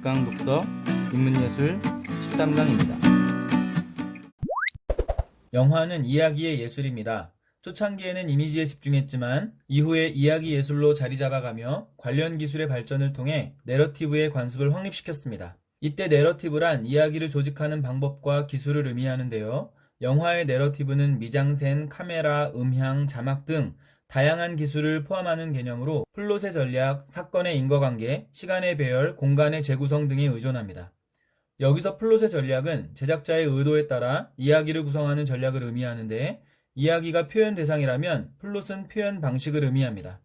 막강 독서 인문예술 13강입니다. 영화는 이야기의 예술입니다. 초창기에는 이미지에 집중했지만 이후에 이야기 예술로 자리 잡아가며 관련 기술의 발전을 통해 내러티브의 관습을 확립시켰습니다. 이때 내러티브란 이야기를 조직하는 방법과 기술을 의미하는데요. 영화의 내러티브는 미장센, 카메라, 음향, 자막 등 다양한 기술을 포함하는 개념으로 플롯의 전략, 사건의 인과관계, 시간의 배열, 공간의 재구성 등에 의존합니다. 여기서 플롯의 전략은 제작자의 의도에 따라 이야기를 구성하는 전략을 의미하는데, 이야기가 표현 대상이라면 플롯은 표현 방식을 의미합니다.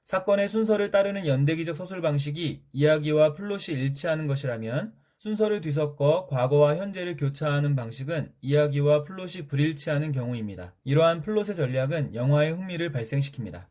사건의 순서를 따르는 연대기적 서술 방식이 이야기와 플롯이 일치하는 것이라면, 순서를 뒤섞어 과거와 현재를 교차하는 방식은 이야기와 플롯이 불일치하는 경우입니다. 이러한 플롯의 전략은 영화의 흥미를 발생시킵니다.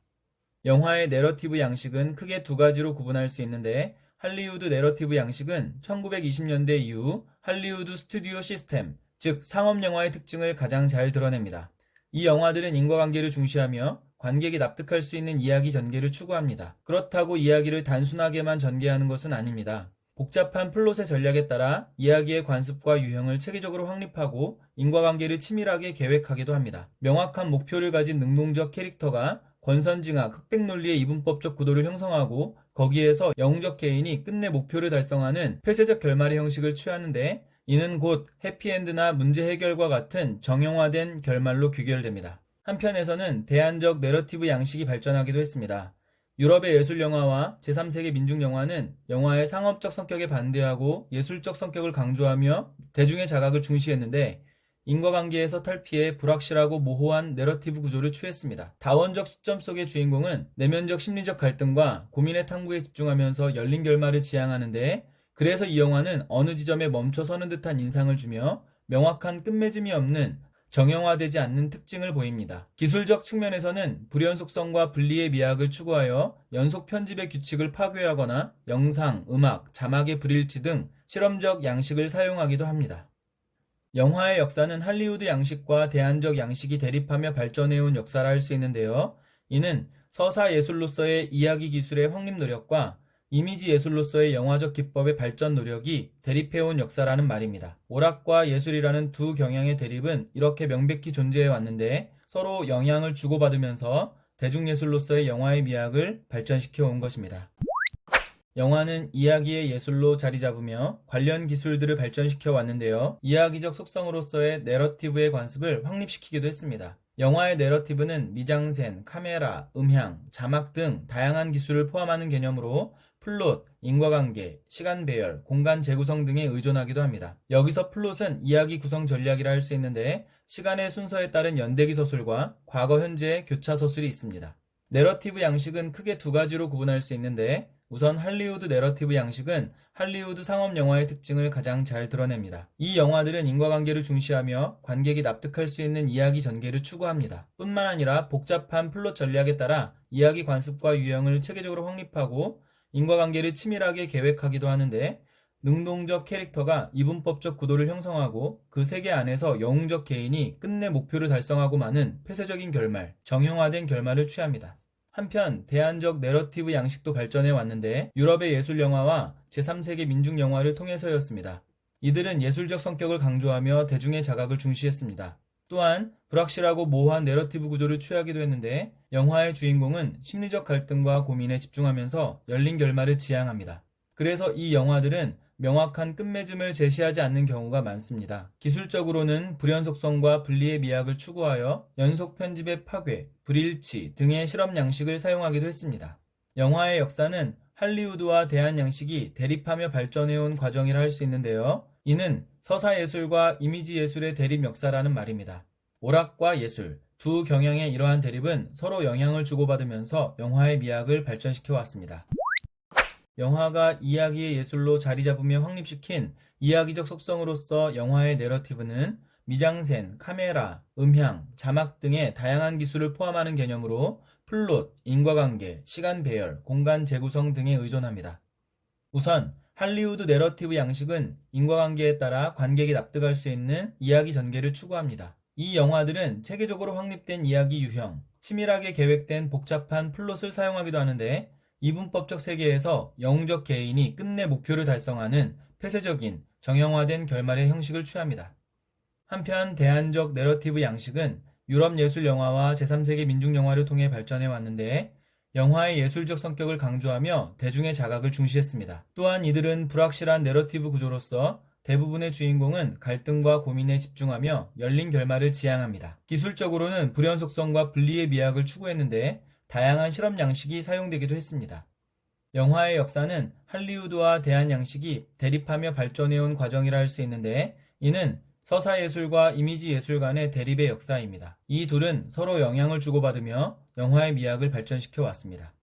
영화의 내러티브 양식은 크게 두 가지로 구분할 수 있는데, 할리우드 내러티브 양식은 1920년대 이후 할리우드 스튜디오 시스템, 즉 상업영화의 특징을 가장 잘 드러냅니다. 이 영화들은 인과관계를 중시하며 관객이 납득할 수 있는 이야기 전개를 추구합니다. 그렇다고 이야기를 단순하게만 전개하는 것은 아닙니다. 복잡한 플롯의 전략에 따라 이야기의 관습과 유형을 체계적으로 확립하고 인과관계를 치밀하게 계획하기도 합니다. 명확한 목표를 가진 능동적 캐릭터가 권선징악, 흑백 논리의 이분법적 구도를 형성하고 거기에서 영웅적 개인이 끝내 목표를 달성하는 폐쇄적 결말의 형식을 취하는데, 이는 곧 해피엔드나 문제 해결과 같은 정형화된 결말로 귀결됩니다. 한편에서는 대안적 내러티브 양식이 발전하기도 했습니다. 유럽의 예술영화와 제3세계 민중영화는 영화의 상업적 성격에 반대하고 예술적 성격을 강조하며 대중의 자각을 중시했는데, 인과관계에서 탈피해 불확실하고 모호한 내러티브 구조를 취했습니다. 다원적 시점 속의 주인공은 내면적 심리적 갈등과 고민의 탐구에 집중하면서 열린 결말을 지향하는데, 그래서 이 영화는 어느 지점에 멈춰서는 듯한 인상을 주며 명확한 끝맺음이 없는 정형화되지 않는 특징을 보입니다. 기술적 측면에서는 불연속성과 분리의 미학을 추구하여 연속 편집의 규칙을 파괴하거나 영상, 음악, 자막의 불일치 등 실험적 양식을 사용하기도 합니다. 영화의 역사는 할리우드 양식과 대안적 양식이 대립하며 발전해온 역사라 할 수 있는데요. 이는 서사 예술로서의 이야기 기술의 확립 노력과 이미지 예술로서의 영화적 기법의 발전 노력이 대립해온 역사라는 말입니다. 오락과 예술이라는 두 경향의 대립은 이렇게 명백히 존재해 왔는데, 서로 영향을 주고받으면서 대중예술로서의 영화의 미학을 발전시켜 온 것입니다. 영화는 이야기의 예술로 자리 잡으며 관련 기술들을 발전시켜 왔는데요. 이야기적 속성으로서의 내러티브의 관습을 확립시키기도 했습니다. 영화의 내러티브는 미장센, 카메라, 음향, 자막 등 다양한 기술을 포함하는 개념으로 플롯, 인과관계, 시간 배열, 공간 재구성 등에 의존하기도 합니다. 여기서 플롯은 이야기 구성 전략이라 할 수 있는데, 시간의 순서에 따른 연대기 서술과 과거 현재의 교차 서술이 있습니다. 내러티브 양식은 크게 두 가지로 구분할 수 있는데, 우선 할리우드 내러티브 양식은 할리우드 상업 영화의 특징을 가장 잘 드러냅니다. 이 영화들은 인과관계를 중시하며 관객이 납득할 수 있는 이야기 전개를 추구합니다. 뿐만 아니라 복잡한 플롯 전략에 따라 이야기 관습과 유형을 체계적으로 확립하고 인과관계를 치밀하게 계획하기도 하는데, 능동적 캐릭터가 이분법적 구도를 형성하고 그 세계 안에서 영웅적 개인이 끝내 목표를 달성하고 마는 폐쇄적인 결말, 정형화된 결말을 취합니다. 한편 대안적 내러티브 양식도 발전해 왔는데, 유럽의 예술영화와 제3세계 민중영화를 통해서였습니다. 이들은 예술적 성격을 강조하며 대중의 자각을 중시했습니다. 또한 불확실하고 모호한 내러티브 구조를 취하기도 했는데, 영화의 주인공은 심리적 갈등과 고민에 집중하면서 열린 결말을 지향합니다. 그래서 이 영화들은 명확한 끝맺음을 제시하지 않는 경우가 많습니다. 기술적으로는 불연속성과 분리의 미학을 추구하여 연속 편집의 파괴, 불일치 등의 실험 양식을 사용하기도 했습니다. 영화의 역사는 할리우드와 대안 양식이 대립하며 발전해온 과정이라 할 수 있는데요. 이는 서사 예술과 이미지 예술의 대립 역사라는 말입니다. 오락과 예술, 두 경향의 이러한 대립은 서로 영향을 주고받으면서 영화의 미학을 발전시켜 왔습니다. 영화가 이야기의 예술로 자리 잡으며 확립시킨 이야기적 속성으로서 영화의 내러티브는 미장센, 카메라, 음향, 자막 등의 다양한 기술을 포함하는 개념으로 플롯, 인과관계, 시간 배열, 공간 재구성 등에 의존합니다. 우선 할리우드 내러티브 양식은 인과관계에 따라 관객이 납득할 수 있는 이야기 전개를 추구합니다. 이 영화들은 체계적으로 확립된 이야기 유형, 치밀하게 계획된 복잡한 플롯을 사용하기도 하는데, 이분법적 세계에서 영웅적 개인이 끝내 목표를 달성하는 폐쇄적인 정형화된 결말의 형식을 취합니다. 한편 대안적 내러티브 양식은 유럽 예술 영화와 제3세계 민중 영화를 통해 발전해 왔는데 영화의 예술적 성격을 강조하며 대중의 자각을 중시했습니다. 또한 이들은 불확실한 내러티브 구조로서 대부분의 주인공은 갈등과 고민에 집중하며 열린 결말을 지향합니다. 기술적으로는 불연속성과 분리의 미학을 추구했는데 다양한 실험 양식이 사용되기도 했습니다. 영화의 역사는 할리우드와 대한 양식이 대립하며 발전해온 과정이라 할 수 있는데 이는 서사예술과 이미지예술 간의 대립의 역사입니다. 이 둘은 서로 영향을 주고받으며 영화의 미학을 발전시켜 왔습니다.